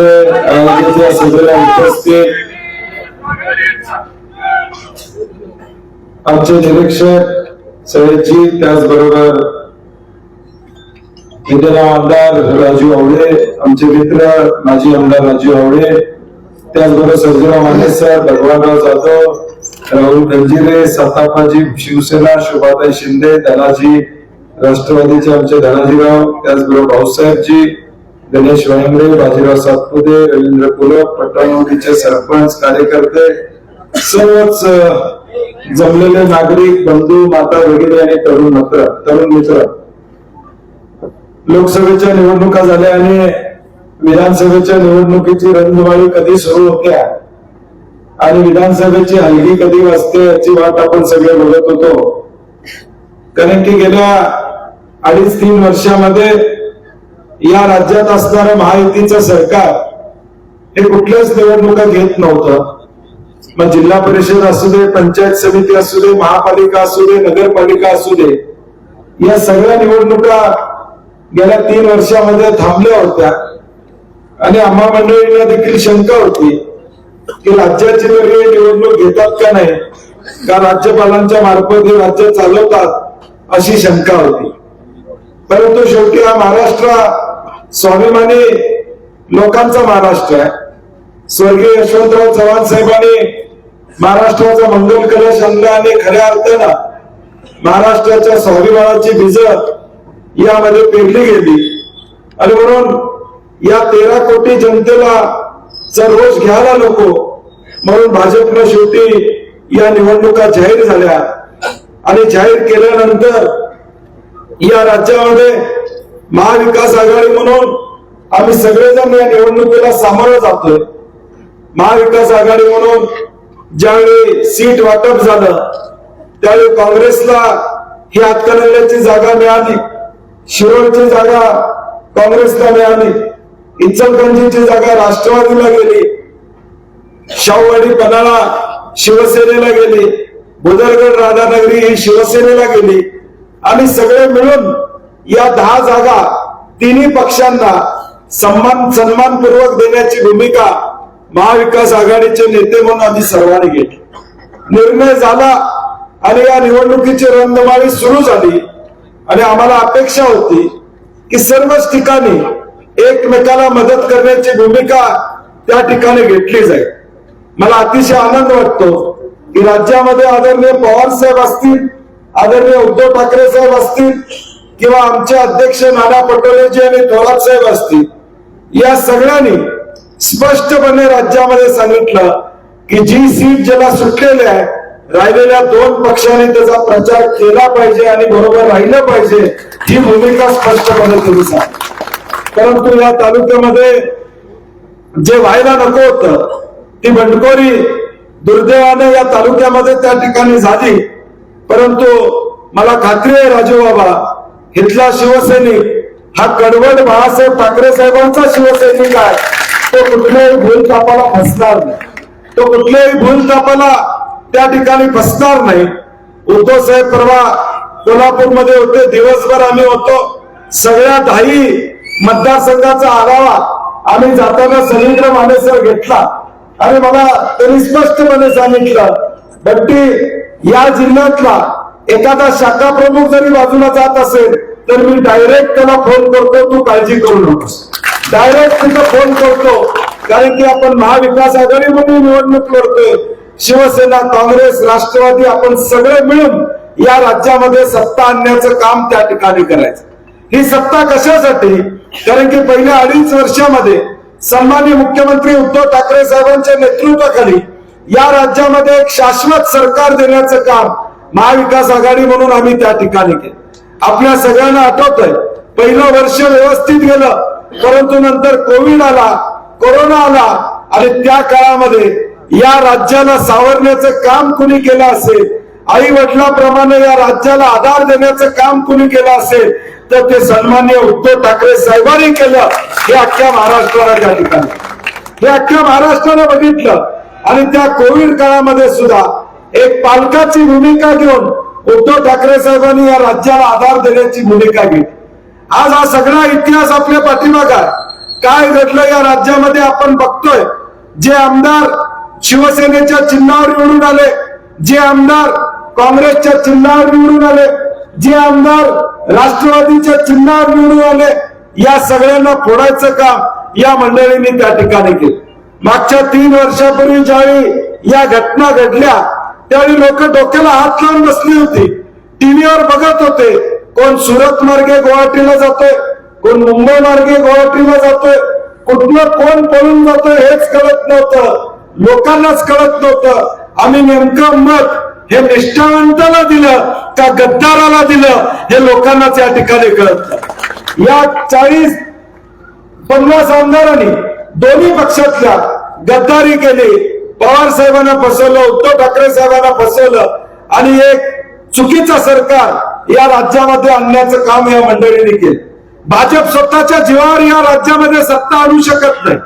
मध्ये सगळ्या उपस्थित आमचे निरीक्षक सय्यदजी, त्याचबरोबर विद्यमान आमदार राजू आवळे, आमचे मित्र माजी आमदार राजू आवळे, त्याचबरोबर सर्जेराव माने सर, भगवानराव जाधव, राहुल गंजिरे, सतापाजी शिवसेना, शोभाताई शिंदे, धनाजी राष्ट्रवादीचे आमचे धनाजीराव, त्याचबरोबर भाऊसाहेबजी, गणेश वायंगरे, बाजीराव सातपुते, रवींद्र कुलक, पट्टाणोडीचे सरपंच, कार्यकर्ते, सर्वच जमलेले नागरिक बंधू, माता वगैरे आणि तरुण मित्र, लोकसभेच्या निवडणुका झाल्या आणि विधानसभेच्या निवडणुकीची रणधुमाळी कधी सुरू होत्या आणि विधानसभेची हलगी कधी वाजते याची वाट आपण सगळे बघत होतो. कारण की गेल्या 2.5-3 वर्षामध्ये या राज्यात असणारं महायुतीचं सरकार हे कुठल्याच निवडणुका घेत नव्हतं. मग जिल्हा परिषद असू दे, पंचायत समिती असू दे, महापालिका असू दे, नगरपालिका असू दे, या सगळ्या निवडणुका गेल्या 3 वर्षामध्ये थांबल्या होत्या. आणि आम्हा मंडळींना देखील शंका होती की राज्याची वेगळी निवडणूक घेतात का नाही, का राज्यपालांच्या मार्फत हे राज्य चालवतात अशी शंका होती. परंतु शेवटी हा महाराष्ट्र स्वाभिमानी लोकांचा महाराष्ट्र आहे. स्वर्गीय यशवंतराव चव्हाण साहेबांनी महाराष्ट्राचा मंगल कलश आणला आणि खऱ्या अर्थानं महाराष्ट्राच्या स्वाभिमानाची बीज यामध्ये पेरली गेली. आणि म्हणून या 13 कोटी जनतेला रोष घ्यायला नको म्हणून भाजपनं शेवटी या निवडणुका जाहीर झाल्या. आणि जाहीर केल्यानंतर या राज्यामध्ये महाविकास आघाडी म्हणून आम्ही सगळेजण या निवडणुकीला सामोरं जातोय. महाविकास आघाडी म्हणून ज्यावेळी सीट वाटप झालं त्यावेळी काँग्रेसला ही हातकणंगल्याची जागा मिळाली, शिरोळची जागा काँग्रेसला मिळाली, इचलकरंजीची जागा राष्ट्रवादीला गेली, शाहूवाडी पन्हाळा शिवसेनेला गेली, भुदरगड राधानगरी ही शिवसेनेला गेली. आणि सगळे मिळून या 10 जागा तिन्ही पक्षांना सन्मानपूर्वक देण्याची भूमिका महाविकास आघाडीचे नेते म्हणून आम्ही सर्वांनी घेतली. निर्णय झाला आणि या निवडणुकीची रणधुमाळी सुरू झाली. आणि आम्हाला अपेक्षा होती की सर्वच ठिकाणी एकमेकाला मदत करण्याची भूमिका त्या ठिकाणी घेतली जाईल. मला अतिशय आनंद वाटतो की राज्यामध्ये आदरणीय पवार साहेब असतील, आदरणीय उद्धव ठाकरे साहेब असतील किंवा आमचे अध्यक्ष नाना पटोलेजी आणि थोरात साहेब असतील, या सगळ्यांनी स्पष्टपणे राज्यामध्ये सांगितलं की जी सीट ज्याला सुटलेली आहे राहिलेल्या 2 पक्षांनी त्याचा प्रचार केला पाहिजे आणि बरोबर राहिलं पाहिजे ही भूमिका स्पष्टपणे तुम्ही सांगा. परंतु या तालुक्यामध्ये जे व्हायला नको होतं ती बंडखोरी दुर्दैवाने या तालुक्यामध्ये त्या ठिकाणी झाली. परंतु मला खात्री आहे राजू बाबा, इथला शिवसैनिक हा कडवट बाळासाहेब ठाकरे साहेबांचा शिवसैनिक आहे. तो कुठल्याही भूलथापाला फसणार नाही, तो कुठल्याही भूलथापाला त्या ठिकाणी फसणार नाही. उद्धव साहेब परवा कोल्हापूरमध्ये होते, दिवसभर आम्ही होतो. सगळ्या 10 मतदारसंघाचा आढावा आम्ही जाताना सलिंद्र माने सर घेतला आणि मला त्यांनी स्पष्टपणे सांगितलं, बट्टी या जिल्ह्यातला एखादा शाखा प्रमुख जरी बाजूला जात असेल तर मी डायरेक्ट त्याला फोन करतो, तू काळजी करू नकोस. डायरेक्ट तिथं फोन करतो. कारण की आपण महाविकास आघाडीमध्ये निवडणूक लढतोय. शिवसेना, काँग्रेस, राष्ट्रवादी आपण सगळे मिळून या राज्यामध्ये सत्ता आणण्याचं काम त्या ठिकाणी करायचं. ही सत्ता कशासाठी? कारण की पहिल्या 2.5 वर्षामध्ये सन्माननीय मुख्यमंत्री उद्धव ठाकरे साहेबांच्या नेतृत्वाखाली या राज्यामध्ये एक शाश्वत सरकार देण्याचं काम महाविकास आघाडी म्हणून आम्ही त्या ठिकाणी केलं. आपल्या सगळ्यांना आठवतंय, पहिलं वर्ष व्यवस्थित गेलं, परंतु नंतर कोविड आला, कोरोना आला आणि त्या काळामध्ये या राज्याला सावरण्याचं काम कुणी केलं असेल, आई वडिलांप्रमाणे या राज्याला आधार देण्याचं काम कुणी केलं असेल तर ते सन्माननीय उद्धव ठाकरे साहेबांनी केलं. हे अख्ख्या महाराष्ट्राला त्या ठिकाणी, हे अख्ख्या महाराष्ट्राने बघितलं. आणि त्या कोविड काळामध्ये सुद्धा एक पालकाची भूमिका घेऊन उद्धव ठाकरे साहेबांनी या राज्याला आधार देण्याची भूमिका घेतली. आज हा सगळा इतिहास आपल्या पाठीमागे आहे. काय घडलं या राज्यामध्ये आपण बघतोय. जे आमदार शिवसेनेच्या चिन्हावर निवडून आले, जे आमदार काँग्रेसच्या चिन्हावर निवडून आले, जे आमदार राष्ट्रवादीच्या चिन्हावर निवडून आले, या सगळ्यांना फोडायचं काम या मंडळींनी त्या ठिकाणी केलं. मागच्या 3 वर्षापूर्वी ज्यावेळी या घटना घडल्या त्यावेळी लोक डोक्याला हात लावून बसली होती, टीव्हीवर बघत होते. कोण सुरत मार्गे गुवाहाटीला जातोय, कोण मुंबई मार्गे गुवाहाटीला जातोय, कुठलं कोण पळून जातोय हेच कळत नव्हतं, लोकांनाच कळत नव्हतं. आम्ही नेमकं मत हे निष्ठावंताला दिलं का गद्दाराला दिलं हे लोकांनाच या ठिकाणी कळत. या 40-50 आमदारांनी दोन्ही पक्षातल्या गद्दारी केली. पवार साहेबांना फसवलं, उद्धव ठाकरे साहेबांना फसवलं आणि एक चुकीचं सरकार या राज्यामध्ये आणण्याचं काम या मंडळींनी केलं. भाजप स्वतःच्या जीवावर या राज्यामध्ये सत्ता आणू शकत नाही.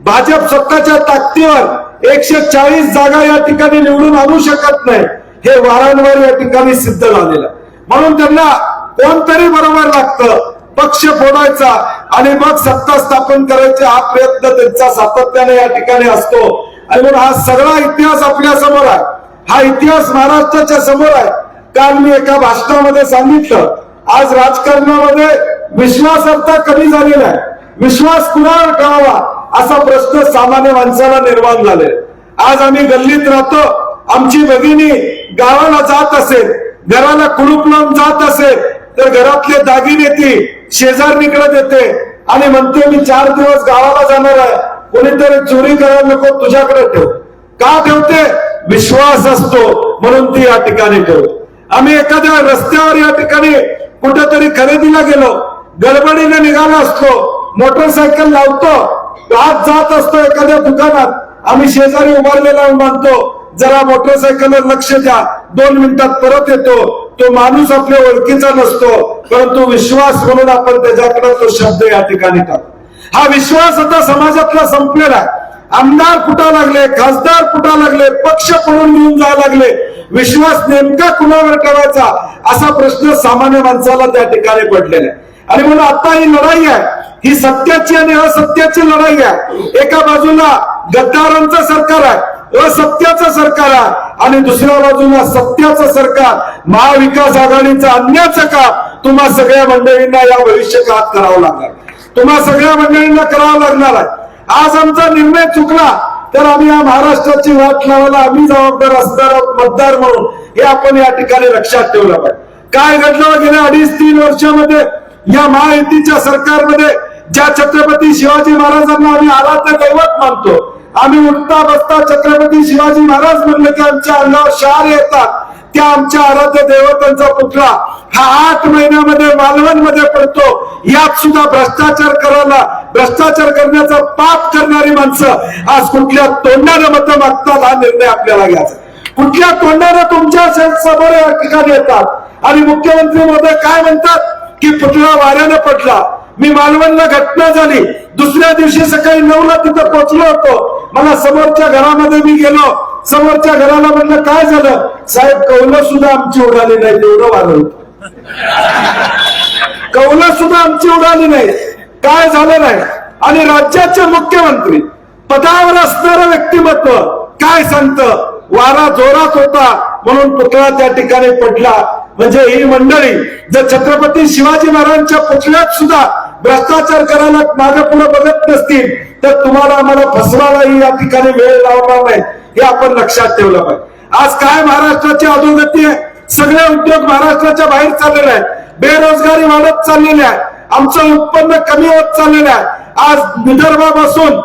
भाजप स्वतःच्या ताकदीवर 140 जागा या ठिकाणी निवडून आणू शकत नाही. हे वारंवार या ठिकाणी सिद्ध झालेलं. म्हणून त्यांना कोणतरी बरोबर लागतं, पक्ष फोडायचा आणि मग सत्ता स्थापन करायचा हा प्रयत्न त्यांचा सातत्याने या ठिकाणी असतो. आणि म्हणून हा सगळा इतिहास आपल्या समोर आहे. हा इतिहास महाराष्ट्राच्या समोर आहे. काल मी एका भाषणामध्ये सांगितलं, आज राजकारणामध्ये विश्वासार्हता कमी झालेला आहे. विश्वास कुणावर ठेवावा असा प्रश्न सामान्य माणसाला निर्माण झाले. आज आम्ही गल्लीत राहतो, आमची भगिनी गावाला जात असेल, घराला कुलूप लावून जात असेल तर घरातले दागिने ती शेजारणीकडे देते आणि म्हणते मी 4 दिवस गावाला जाणार आहे, कोणीतरी चोरी करायला नको, तुझ्याकडे ठेव. का ठेवते? विश्वास असतो म्हणून ती या ठिकाणी ठेवते. आम्ही एखाद्या रस्त्यावर या ठिकाणी कुठेतरी खरेदीला गेलो, गडबडीने निघालो असतो, मोटरसायकल लावतो, आत जात असतो एखाद्या दुकानात, आम्ही शेजारी उभारलेला मानतो, जरा मोटरसायकलवर लक्ष द्या, 2 मिनिटात परत येतो. तो माणूस आपल्या ओळखीचा नसतो, परंतु विश्वास म्हणून आपण त्याच्याकडे तो शब्द या ठिकाणी टाकतो. हा विश्वास आता समाजातला संपलेला आहे. आमदार फुटा लागले, खासदार फुटा लागले, पक्ष पळून निघून जायला लागले. विश्वास नेमका कुणावर ठेवायचा असा प्रश्न सामान्य माणसाला त्या ठिकाणी पडलेला आहे. आणि म्हणून आता ही लढाई आहे, ही सत्याची आणि असत्याची लढाई आहे. एका बाजूला गद्दारांचं सरकार आहे, असत्याचं सरकार आहे, आणि दुसऱ्या बाजूला सत्याचं सरकार, महाविकास आघाडीचं आणण्याचं काम तुम्हा सगळ्या मंडळींना या भविष्य काळात करावं लागणार. तुम्हा सगळ्या मंडळींना करावं लागणार आहे. आज आमचा निर्णय चुकला तर आम्ही या महाराष्ट्राची वाट लावायला आम्ही जबाबदार असणार आहोत मतदार म्हणून, हे आपण या ठिकाणी लक्षात ठेवलं पाहिजे. काय घडलं गेल्या 2.5-3 वर्षामध्ये या महायुतीच्या सरकारमध्ये? ज्या छत्रपती शिवाजी महाराजांना आम्ही आराध्य दैवत मानतो, आम्ही उठता बसता छत्रपती शिवाजी महाराज म्हणलं की आमच्या अंगावर शहारे येतात, त्या आमच्या आराध्य दैवतांचा पुतळा हा 8 महिन्यामध्ये मालवणमध्ये पडतो. यात सुद्धा भ्रष्टाचार करण्याचा पाप करणारी माणसं आज कुठल्या तोंडाने मत मागतात, हा निर्णय आपल्याला घ्यायचा. कुठल्या तोंडाने तुमच्या समोर या ठिकाणी येतात आणि मुख्यमंत्री महोदय काय म्हणतात की पुतळा वाऱ्याने पडला. मी मालवणला घटना झाली, दुसऱ्या दिवशी सकाळी 9ला तिथं पोहोचलो होतो. मला समोरच्या घरामध्ये मी गेलो, समोरच्या घराला म्हणलं काय झालं? साहेब कौलं सुद्धा आमची उडाली नाही, एवढं वारं होतं. कौलं सुद्धा आमची उडाली नाही, काय झालं नाही. आणि राज्याचे मुख्यमंत्री पदावर असणारं व्यक्तिमत्व काय सांगतं? वारा जोरात होता म्हणून पुतळा त्या ठिकाणी पडला. म्हणजे ही मंडळी जर छत्रपती शिवाजी महाराजांच्या पुतळ्यात सुद्धा भ्रष्टाचार करायला मागे पुढे बघत नसतील तर तुम्हाला आम्हाला फसवायलाही या ठिकाणी वेळ लावणार नाही, हे आपण लक्षात ठेवलं पाहिजे. आज काय महाराष्ट्राची अधोगती आहे? सगळे उद्योग महाराष्ट्राच्या बाहेर चाललेले आहेत, बेरोजगारी वाढत चाललेली आहे, आमचं उत्पन्न कमी होत चाललेलं आहे. आज विदर्भापासून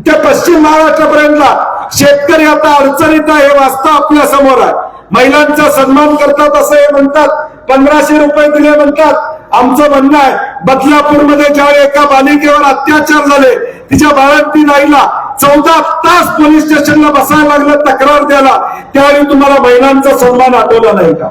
ते पश्चिम महाराष्ट्रापर्यंतला शेतकरी आता अडचणीत आहे, हे वास्तव आपल्या समोर आहे. महिलांचा सन्मान करतात असं हे म्हणतात, 1500 रुपये दिले म्हणतात. आमचं म्हणणं आहे बदलापूरमध्ये ज्यावेळी एका बालिकेवर अत्याचार झाले, तिच्या बाळंतीण आईला 14 तास पोलीस स्टेशनला बसायला लागलं तक्रार द्यायला, त्यावेळी तुम्हाला महिलांचा सन्मान आठवला नाही का?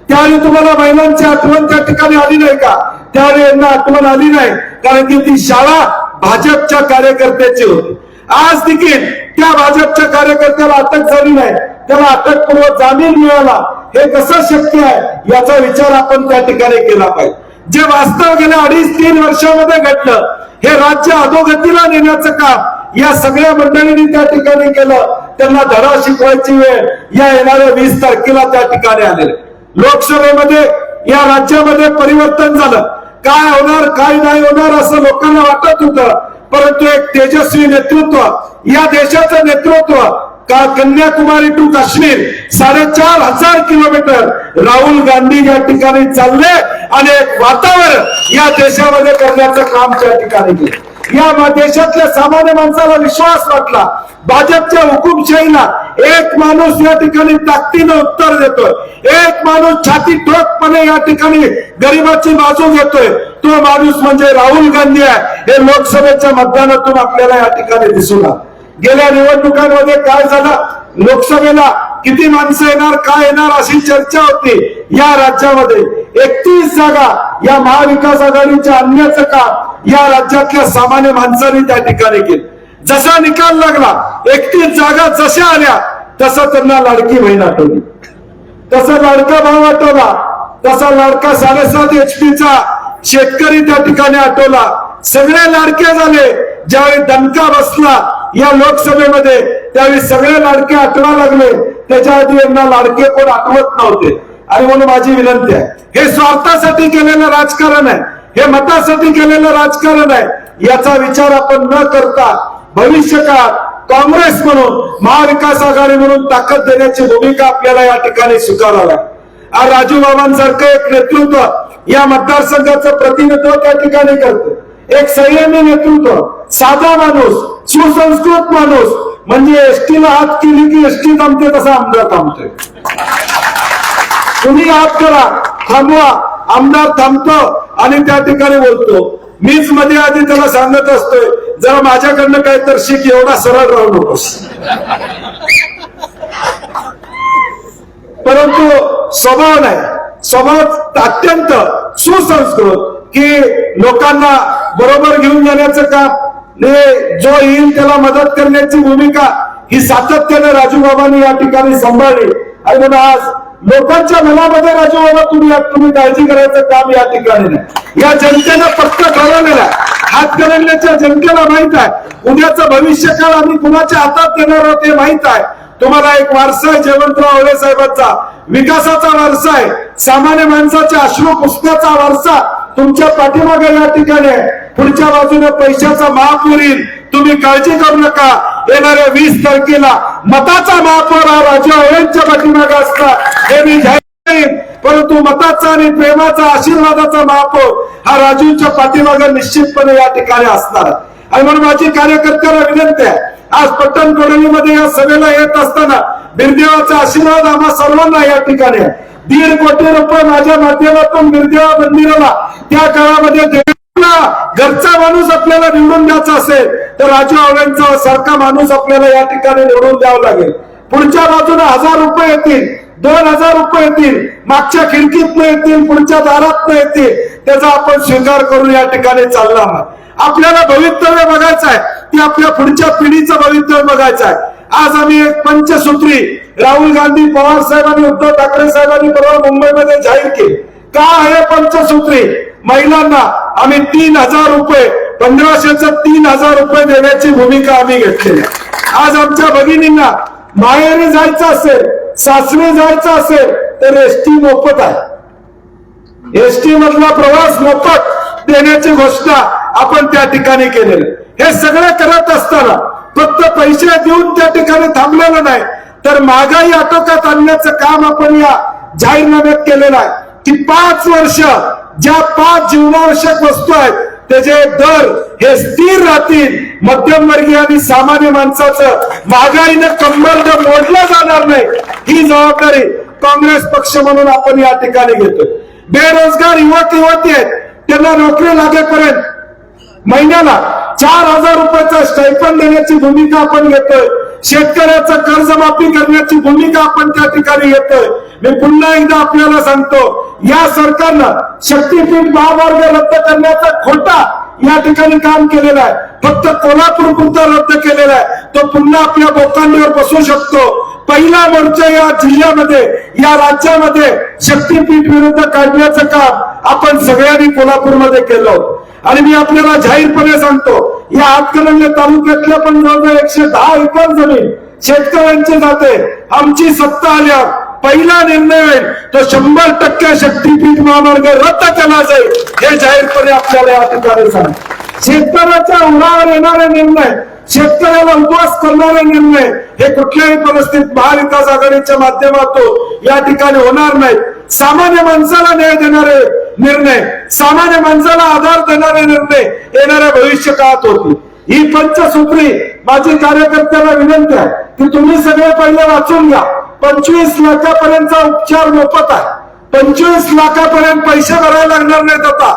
त्यावेळी तुम्हाला महिलांची आठवण त्या ठिकाणी आली नाही का? त्यावेळी यांना आठवण आली नाही, कारण की ती शाळा भाजपच्या कार्यकर्त्याची होती. आज देखील त्या भाजपच्या कार्यकर्त्याला अटक झाली नाही, त्याला अटकपूर्व जामीन मिळाला. हे कसं शक्य आहे याचा विचार आपण त्या ठिकाणी केला पाहिजे. जे वास्तव गेल्या 2.5-3 वर्षामध्ये घडलं हे राज्य अधोगतीला नेण्याचं काम या सगळ्या मंडळींनी त्या ठिकाणी केलं. त्यांना धडा शिकवायची वेळ या येणाऱ्या 20 तारखेला त्या ठिकाणी आलेले. लोकसभेमध्ये या राज्यामध्ये परिवर्तन झालं. काय होणार काय नाही होणार असं लोकांना वाटत होतं, परंतु एक तेजस्वी नेतृत्व, या देशाचं नेतृत्व, कन्याकुमारी टू काश्मीर 4,500 किलोमीटर राहुल गांधी या ठिकाणी चालले आणि एक वातावरण या देशामध्ये करण्याचं काम त्या ठिकाणी केलं. या देशातल्या सामान्य माणसाला विश्वास वाटला. भाजपच्या हुकुमशाहीला एक माणूस या ठिकाणी ताकदीनं उत्तर देतोय, एक माणूस छाती ठोकपणे या ठिकाणी गरिबाची बाजू घेतोय, तो माणूस म्हणजे राहुल गांधी आहे. हे लोकसभेच्या मतदानातून आपल्याला या ठिकाणी दिसून आलं. गेल्या निवडणुकांमध्ये काय झालं, लोकसभेला किती माणसं येणार काय येणार अशी चर्चा होती. या राज्यामध्ये 31 जागा या महाविकास आघाडीच्या आणण्याचं काम या राज्यातल्या सामान्य माणसांनी त्या ठिकाणी केलं. जसा निकाल लागला 31 जागा जशा आल्या तसं त्यांना लाडकी बहीण आठवली, तसा लाडका भाव आठवला, तसा लाडका 7.5 HP चा शेतकरी त्या ठिकाणी आठवला. सगळे लाडके झाले. ज्यावेळी दणका बसला या लोकसभेमध्ये त्यावेळी सगळे लाडके आठवा लागले. त्याच्या आधी यांना लाडके कोण आठवत नव्हते. आणि म्हणून माझी विनंती आहे, हे स्वार्थासाठी केलेलं राजकारण आहे, हे मतासाठी केलेलं राजकारण आहे. याचा विचार आपण न करता भविष्यकाळात काँग्रेस म्हणून महाविकास आघाडी म्हणून ताकद देण्याची भूमिका आपल्याला या ठिकाणी स्वीकारावी लागेल. राजू बाबांसारखं एक नेतृत्व या मतदारसंघाचं प्रतिनिधित्व त्या ठिकाणी करतो. एक संयमी नेतृत्व, साधा माणूस, सुसंस्कृत माणूस, म्हणजे एसटीला हात केली की एसटी थांबते तसा आमदार थांबतोय. तुम्ही हात करा, थांबवा, आमदार थांबतो आणि त्या ठिकाणी बोलतो. मीच मध्ये आधी त्याला सांगत असतोय, जरा माझ्याकडनं काय तर शिक, एवढा सरळ राहू नकोस. परंतु स्वभाव नाही, स्वभाव अत्यंत सुसंस्कृत की लोकांना बरोबर घेऊन जाण्याचं काम, जो येईल त्याला मदत करण्याची भूमिका ही सातत्याने राजू बाबांनी या ठिकाणी सांभाळली. आणि म्हणून आज लोकांच्या मनामध्ये राजू बाबा तुम्ही काळजी करायचं काम या ठिकाणी नाही. या जनतेनं पक्क ठरवलेलं आहे. हातकणंगलेच्या जनतेला माहित आहे उद्याचं भविष्य काळ आम्ही कुणाच्या हातात देणार आहोत हे माहित आहे. तुम्हाला एक वारसा आहे जयवंतराव आवळे साहेबांचा, विकासाचा वारसा आहे, सामान्य माणसाच्या अश्रू पुसण्याचा वारसा तुमच्या पाठीमागे या ठिकाणी आहे. पुढच्या बाजूने पैशाचा महापूर येईल, तुम्ही काळजी करू नका. येणाऱ्या 20 तारखेला मताचा महापौर हा राजू आवळेंच्या पाठीमागे असणार हे मी जाहीर करेन. परंतु मताचा आणि प्रेमाचा आशीर्वादाचा महापौर हा राजूच्या पाठीमागे निश्चितपणे या ठिकाणी असणार. आणि म्हणून माझी कार्यकर्त्याला विनंती आहे, आज पट्टण कोडणीमध्ये या सभेला येत असताना बिरदेवाचा आशीर्वाद आम्हा सर्वांना या ठिकाणी आहे. 1.5 कोटी रुपये माझ्या माध्यमातून बिरदेवा मंदिराला त्या काळामध्ये घरचा माणूस आपल्याला निवडून द्यायचा असेल तर राजू आवळेंचा सारखा माणूस आपल्याला या ठिकाणी निवडून द्यावं लागेल. पुढच्या बाजूने 1000 रुपये येतील, 2000 रुपये येतील, मागच्या खिडकीतनं येतील, पुढच्या दारातनं येतील, त्याचा आपण स्वीकार करून या ठिकाणी चालणार. आपल्याला भवितव्य बघायचं आहे, ती आपल्या पुढच्या पिढीचं भवितव्य बघायचं आहे. आज आम्ही एक पंचसूत्री राहुल गांधी, पवार साहेबांनी, उद्धव ठाकरे साहेबांनी परवा मुंबईमध्ये जाहीर केली. का आहे पंचसूत्री? महिलांना आम्ही 3000 रुपये, 1500चं 3000 रुपये देण्याची भूमिका आम्ही घेतलेली. आज आमच्या भगिनींना माहेरी जायचं असेल, सासरी जायचं असेल तर एसटी मोफत आहे. एसटी मधला प्रवास मोफत देण्याची घोषणा आपण त्या ठिकाणी केलेली. हे सगळं करत असताना फक्त पैसे देऊन त्या ठिकाणी थांबलेलं नाही, तर महागाई आटोक्यात आणण्याचं काम आपण या जाहीरनाम्यात केलेलं आहे. की 5 वर्ष ज्या 5 जीवनावश्यक वस्तू आहेत त्याचे दर हे स्थिर राहतील. मध्यमवर्गीय आणि सामान्य माणसाचं महागाईने कंबरड मोडलं जाणार नाही, ही जबाबदारी काँग्रेस पक्ष म्हणून आपण या ठिकाणी घेतोय. बेरोजगार युवक युवती आहेत, त्यांना नोकरी लागेपर्यंत महिन्याला 4000 रुपयाचा स्टायफंड देण्याची भूमिका आपण घेतोय. शेतकऱ्याचं कर्जमाफी करण्याची भूमिका आपण त्या ठिकाणी घेतोय. मी पुन्हा एकदा आपल्याला सांगतो, या सरकारनं शक्तीपीठ महामार्ग रद्द करण्याचा खोटा या ठिकाणी काम केलेलं आहे. फक्त कोल्हापूर पुरता रद्द केलेला आहे, तो पुन्हा आपल्या बोकांडीवर बसू शकतो. पहिला मोर्चा या जिल्ह्यामध्ये, या राज्यामध्ये शक्तीपीठ विरुद्ध काढण्याचं काम आपण सगळ्यांनी कोल्हापूरमध्ये केलं. आणि मी आपल्याला जाहीरपणे सांगतो, या हातकणंगले तालुक्यातल्या पण जवळजवळ 110 एकर जमीन शेतकऱ्यांची जाते. आमची सत्ता आल्यावर पहिला निर्णय होईल तो 100% शक्तीपीठ महामार्ग रद्द केला जाईल, हे जाहीरपणे आपल्याला या ठिकाणी सांग. शेतकऱ्याच्या उरावर येणारे निर्णय, शेतकऱ्याला उद्ध्वस्त करणारे निर्णय हे कुठल्याही परिस्थितीत महाविकास आघाडीच्या माध्यमातून या ठिकाणी होणार नाहीत. सामान्य माणसाला न्याय देणारे निर्णय, सामान्य माणसाला आधार देणारे निर्णय येणाऱ्या भविष्य काळात होतील. ही पंचसूत्री माझी कार्यकर्त्याला विनंती आहे की तुम्ही सगळे पहिले वाचून घ्या. 25 लाखापर्यंतचा उपचार मोफत आहे. 25 लाखापर्यंत पैसे भरायला लागणार नाहीत. आता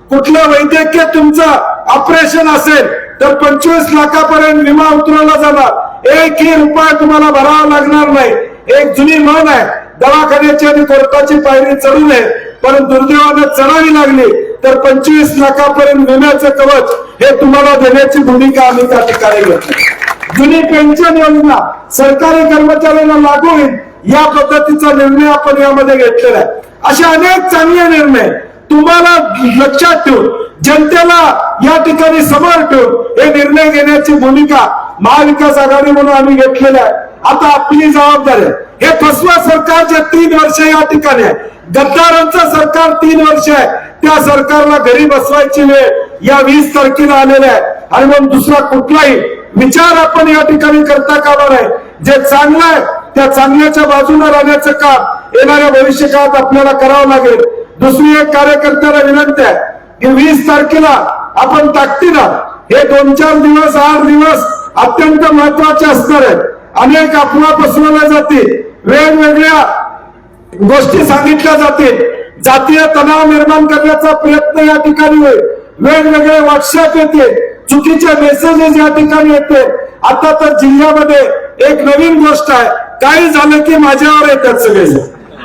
कुठलं वैद्यकीय तुमचं ऑपरेशन असेल तर 25 लाखापर्यंत विमा उतरवला जाणार. 1ही रुपया तुम्हाला भरावा लागणार नाही. एक जुनी म्हण आहे, दवाखान्याची आणि कोर्टाची पायरी चढू नये, पण दुर्दैवानं चढावी लागली तर 25 लाखापर्यंत विम्याचं कवच हे तुम्हाला देण्याची भूमिका आम्ही त्या ठिकाणी घेतली. जुनी पेन्शन योजना सरकारी कर्मचाऱ्यांना लागू होईल या पद्धतीचा निर्णय आपण यामध्ये घेतलेला आहे. असे अनेक चांगले निर्णय तुम्हाला लक्षात ठेवून, जनतेला या ठिकाणी समोर ठेवून हे निर्णय घेण्याची भूमिका महाविकास आघाडी म्हणून आम्ही घेतलेल्या आहे. आता आपली जबाबदारी आहे. हे फसवा सरकार जे 3 वर्ष या ठिकाणी आहे, गद्दारांचं सरकार 3 वर्ष आहे, त्या सरकारला घरी बसवायची वेळ या 20 तारखेला आलेल्या आहे. आणि मग दुसरा कुठलाही विचार आपण या ठिकाणी करता कामा नये. जे चांगलं आहे त्या चांगल्याच्या बाजूला राहण्याचं काम येणाऱ्या भविष्य काळात आपल्याला करावं लागेल. दुसरी एक कार्यकर्त्याला विनंती आहे की 20 तारखेला आपण ताकदीनं हे 2-4 दिवस 8 दिवस अत्यंत महत्वाचे असणार आहेत. अनेक अफवा पसरवल्या जातील, वेगवेगळ्या गोष्टी सांगितल्या जातील, जातीय तणाव निर्माण करण्याचा प्रयत्न या ठिकाणी होईल, वेगवेगळे व्हॉट्सअप येते, चुकीचे मेसेजेस या ठिकाणी येते. आता तर जिल्ह्यामध्ये एक नवीन गोष्ट आहे, काही झालं की माझ्यावर येतात सगळे,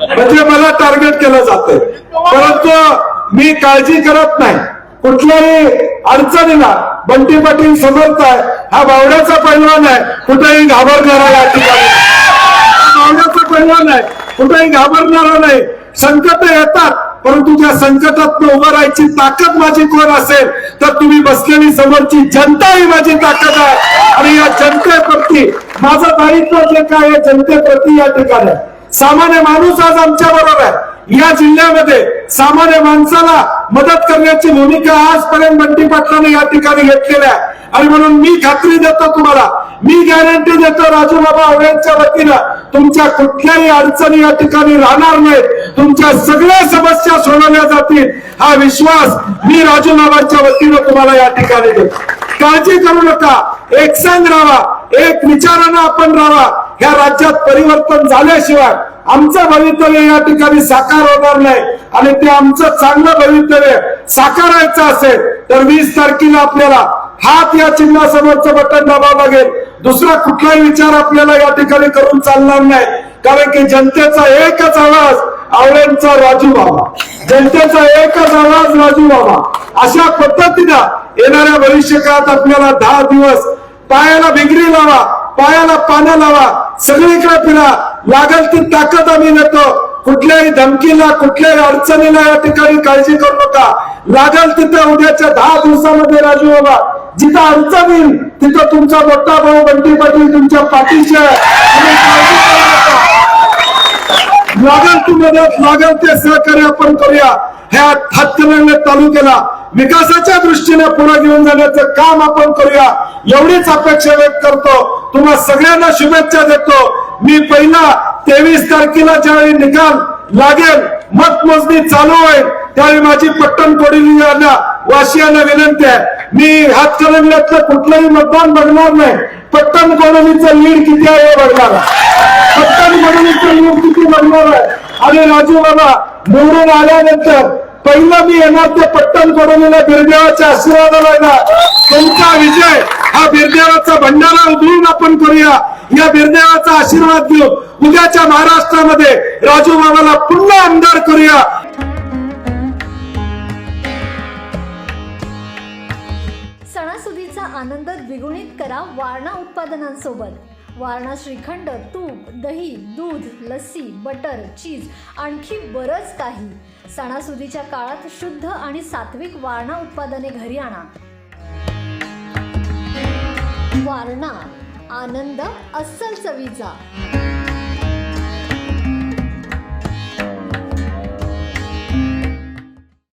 म्हणजे मला टार्गेट केलं जातं. परंतु मी काळजी करत नाही. कुठल्याही अडचणीला बंटी पाटील समर्थ आहे. हा बावड्याचा पैलवान आहे, कुठेही घाबरणारा या ठिकाणी बावड्याचा पैलवान आहे, कुठेही घाबरणारा नाही. संकट येतात, परंतु त्या संकटात उभं राहायची ताकद माझी कोण असेल तर तुम्ही बसलेली समोरची जनता ही माझी ताकद आहे. आणि या जनतेप्रती माझं दायित्व जे काय आहे जनतेप्रती या ठिकाणी सामान्य माणूस आज आमच्या बरोबर आहे. या जिल्ह्यामध्ये सामान्य माणसाला मदत करण्याची भूमिका आजपर्यंत बंटी पाटलांनी या ठिकाणी घेतलेली आहे. आणि म्हणून मी खात्री देतो तुम्हाला, मी गॅरंटी देतो राजूबाबा आवळेंच्या वतीनं तुमच्या कुठल्याही अडचणी या ठिकाणी राहणार नाहीत. तुमच्या सगळ्या समस्या सोडवल्या जातील हा विश्वास मी राजूबाबांच्या वतीनं तुम्हाला या ठिकाणी देतो. काळजी करू नका, एकसंघ राहा, एक विचारानं आपण राहा. ह्या राज्यात परिवर्तन झाल्याशिवाय आमचं भवितव्य या ठिकाणी साकार होणार नाही. आणि ते आमचं चांगलं भवितव्य साकारायचं असेल तर 20 तारखेला आपल्याला हात या चिन्हासमोरचं बटन दाबावं लागेल. दुसरा कुठलाही विचार आपल्याला या ठिकाणी करून चालणार नाही. कारण की जनतेचा एकच आवाज आवळेंचा राजूबाबा, जनतेचा एकच आवाज राजूबाबा. अशा पद्धतीनं येणाऱ्या भविष्य काळात आपल्याला 10 दिवस पायाला भिंगरी लावा, पायाला पानं लावा, सगळीकडे फिरा, लागल ती ताकद आम्ही देतो. कुठल्याही धमकीला, कुठल्याही अडचणीला या ठिकाणी काळजी करू नका. लागल तिथं उद्याच्या 10 दिवसामध्ये राजूबाबा जिथं अडचण येईल तिथं तुमचा मोठा भाऊ बंटी पाटील तुमच्या पाठीशी आहे. लागल ती मदत, लागल ते सहकार्य आपण करूया. ह्या हातकणंगले तालुक्याला विकासाच्या दृष्टीने पुढे घेऊन जाण्याचं काम आपण करूया, एवढीच अपेक्षा व्यक्त करतो. तुम्हाला सगळ्यांना शुभेच्छा देतो. मी पहिला 23 तारखेला ज्यावेळी निकाल लागेल, मतमोजणी चालू होईल, त्यावेळी माझी पट्टण कोडिलींना वासियांना विनंती आहे, मी हातकणंगल्यातलं कुठलंही मतदान बघणार नाही. पट्टण कोडिलीचं लीड किती आहे हे बघणार आहे, पट्टण कोडिलीचं लीड किती बघणार आहे. आणि राजूबाबा निवडून आल्यानंतर पहिलं मी येणार ते पट्टण कोडिलीला बिरदेवाच्या आशीर्वादाला येणार. तुमचा विजय हा बिरदेवाचा भंडारा उधळून आपण करूया. या बिरदेवाचा आशीर्वाद घेऊ, उद्याच्या महाराष्ट्रामध्ये राजूबाबाला पुन्हा आमदार करूया. सणासुदीचा आनंद द्विगुणित करा वारणा उत्पादनांसोबत. वारणा श्रीखंड, तूप, दही, दूध, लस्सी, बटर, चीज आणखी बरंच काही. सणासुदीच्या काळात शुद्ध आणि सात्विक वारणा उत्पादने घरी आणा. वारणा, आनंद अस्सल चवीचा.